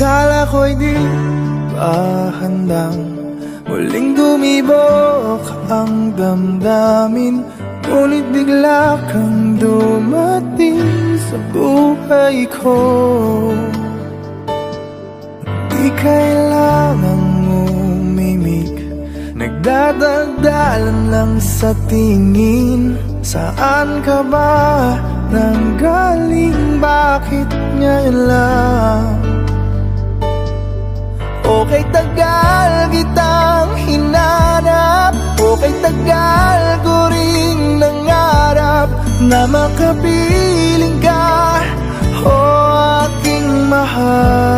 Akala ko'y di pa handang muling dumibok ang damdamin, ngunit bigla kang dumating sa buhay ko. Di kailangang umimik, nagdadaldalan lang sa tingin. Saan ka ba nanggaling? Bakit ngayon lang? Okay, tagal kitang hinanap, okay, tagal ko ring nangarap na makapiling ka, o aking mahal.